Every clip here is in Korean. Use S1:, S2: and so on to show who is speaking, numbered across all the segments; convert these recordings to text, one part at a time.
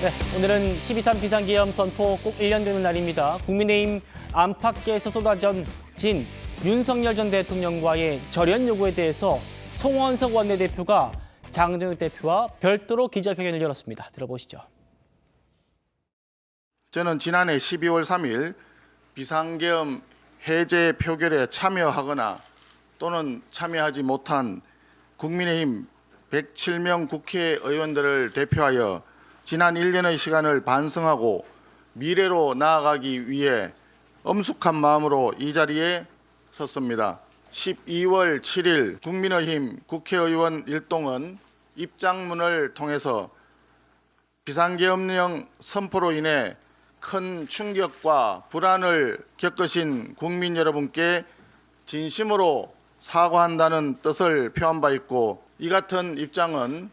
S1: 네, 오늘은 12.3 비상계엄 선포 꼭 1년 되는 날입니다. 국민의힘 안팎에서 쏟아진 윤석열 전 대통령과의 절연 요구에 대해서 송원석 원내대표가 장동혁 대표와 별도로 기자회견을 열었습니다. 들어보시죠.
S2: 저는 지난해 12월 3일 비상계엄 해제 표결에 참여하거나 또는 참여하지 못한 국민의힘 107명 국회의원들을 대표하여 지난 1년의 시간을 반성하고 미래로 나아가기 위해 엄숙한 마음으로 이 자리에 섰습니다. 12월 7일 국민의힘 국회의원 일동은 입장문을 통해서 비상계엄령 선포로 인해 큰 충격과 불안을 겪으신 국민 여러분께 진심으로 사과한다는 뜻을 표한 바 있고, 이 같은 입장은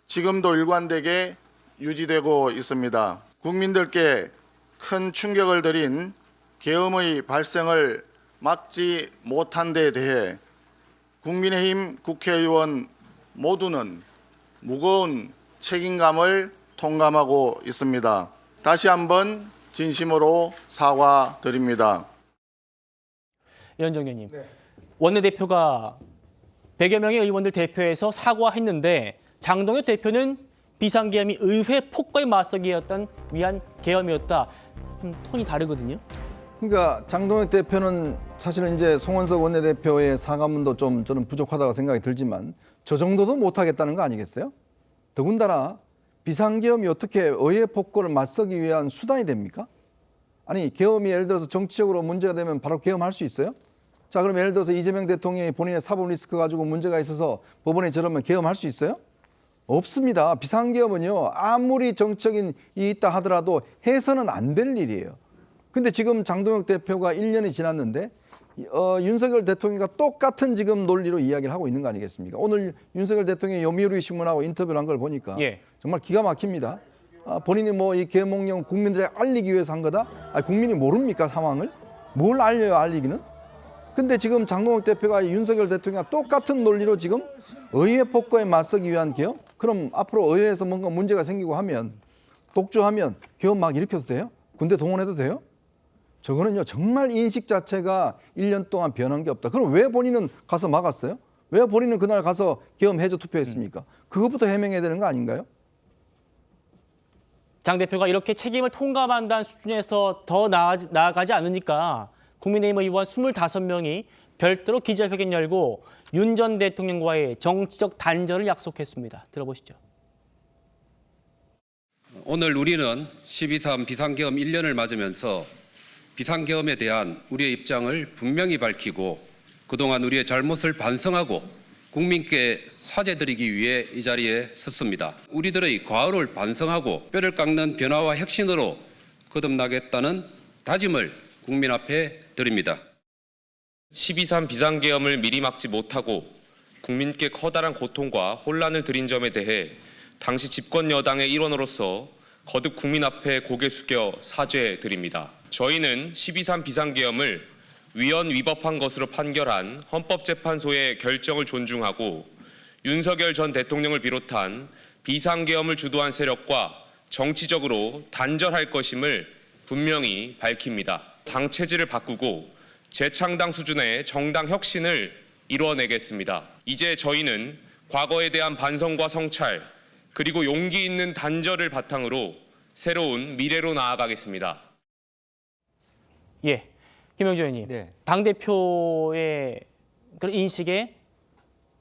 S2: 지금도 일관되게 유지되고 있습니다. 국민들께 큰 충격을 드린 계엄의 발생을 막지 못한 데 대해 국민의힘 국회의원 모두는 무거운 책임감을 통감하고 있습니다. 다시 한번 진심으로 사과드립니다.
S1: 연정현님, 원내대표가 100여 명의 의원들 대표해서 사과했는데 장동혁 대표는 비상계엄이 의회 폭거에 맞서기였던 위한 계엄이었다. 톤이 다르거든요.
S3: 그러니까 장동혁 대표는 사실은 이제 송원석 원내대표의 사과문도 좀 저는 부족하다고 생각이 들지만 저 정도도 못하겠다는 거 아니겠어요? 더군다나 비상계엄이 어떻게 의회 폭거를 맞서기 위한 수단이 됩니까? 아니, 계엄이 예를 들어서 정치적으로 문제가 되면 바로 계엄할 수 있어요? 자, 그럼 예를 들어서 이재명 대통령이 본인의 사법 리스크 가지고 문제가 있어서 법원에 저러면 계엄할 수 있어요? 없습니다. 비상계엄은요, 아무리 정적인 이 있다 하더라도 해서는 안 될 일이에요. 근데 지금 장동혁 대표가 1년이 지났는데 윤석열 대통령과 똑같은 지금 논리로 이야기를 하고 있는 거 아니겠습니까? 오늘 윤석열 대통령이 요미우리 신문하고 인터뷰를 한 걸 보니까 정말 기가 막힙니다. 본인이 뭐 이 계엄령을 국민들에게 알리기 위해서 한 거다? 국민이 모릅니까, 상황을? 뭘 알려요, 알리기는? 근데 지금 장동혁 대표가 윤석열 대통령과 똑같은 논리로 지금 의회 폭거에 맞서기 위한 계엄? 그럼 앞으로 의회에서 뭔가 문제가 생기고 하면, 독주하면 계엄 막 일으켜도 돼요? 군대 동원해도 돼요? 저거는요, 정말 인식 자체가 1년 동안 변한 게 없다. 그럼 왜 본인은 가서 막았어요? 왜 본인은 그날 가서 계엄 해제 투표했습니까? 그것부터 해명해야 되는 거 아닌가요?
S1: 장 대표가 이렇게 책임을 통감한다는 수준에서 더 나아가지 않으니까 국민의힘 의원 25명이 별도로 기자회견 열고 윤 전 대통령과의 정치적 단절을 약속했습니다. 들어보시죠.
S4: 오늘 우리는 12.3 비상계엄 1년을 맞으면서 비상계엄에 대한 우리의 입장을 분명히 밝히고 그동안 우리의 잘못을 반성하고 국민께 사죄드리기 위해 이 자리에 섰습니다. 우리들의 과오를 반성하고 뼈를 깎는 변화와 혁신으로 거듭나겠다는 다짐을 국민 앞에 드립니다.
S5: 12.3 비상계엄을 미리 막지 못하고 국민께 커다란 고통과 혼란을 드린 점에 대해 당시 집권 여당의 일원으로서 거듭 국민 앞에 고개 숙여 사죄드립니다. 저희는 12.3 비상계엄을 위헌 위법한 것으로 판결한 헌법재판소의 결정을 존중하고 윤석열 전 대통령을 비롯한 비상계엄을 주도한 세력과 정치적으로 단절할 것임을 분명히 밝힙니다. 당 체질을 바꾸고 재창당 수준의 정당 혁신을 이뤄내겠습니다. 이제 저희는 과거에 대한 반성과 성찰, 그리고 용기 있는 단절을 바탕으로 새로운 미래로 나아가겠습니다.
S1: 예, 김영주 의원님. 당대표의 그런 인식에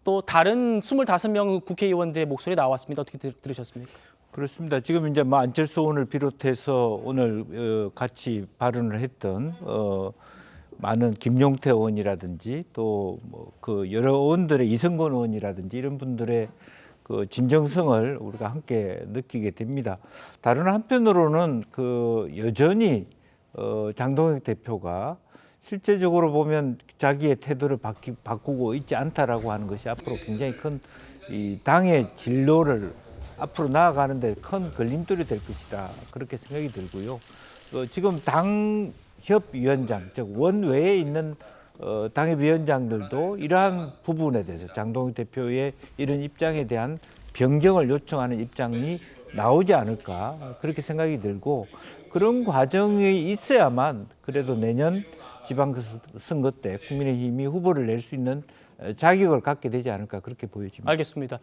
S1: 또 다른 25명 국회의원들의 목소리 나왔습니다. 어떻게 들으셨습니까?
S6: 그렇습니다. 지금 이제 안철수 의원을 비롯해서 오늘 같이 발언을 했던 많은 김용태 의원이라든지 또 그 여러 의원들의 이성건 의원이라든지 이런 분들의 그 진정성을 우리가 함께 느끼게 됩니다. 다른 한편으로는 그 여전히 장동혁 대표가 실제적으로 보면 자기의 태도를 바꾸고 있지 않다라고 하는 것이 앞으로 굉장히 큰 이 당의 진로를 앞으로 나아가는데 큰 걸림돌이 될 것이다. 그렇게 생각이 들고요. 지금 당협위원장, 즉 원외에 있는 당협위원장들도 이러한 부분에 대해서 장동혁 대표의 이런 입장에 대한 변경을 요청하는 입장이 나오지 않을까 그렇게 생각이 들고 그런 과정이 있어야만 그래도 내년 지방선거 때 국민의힘이 후보를 낼 수 있는 자격을 갖게 되지 않을까 그렇게 보여집니다.
S1: 알겠습니다.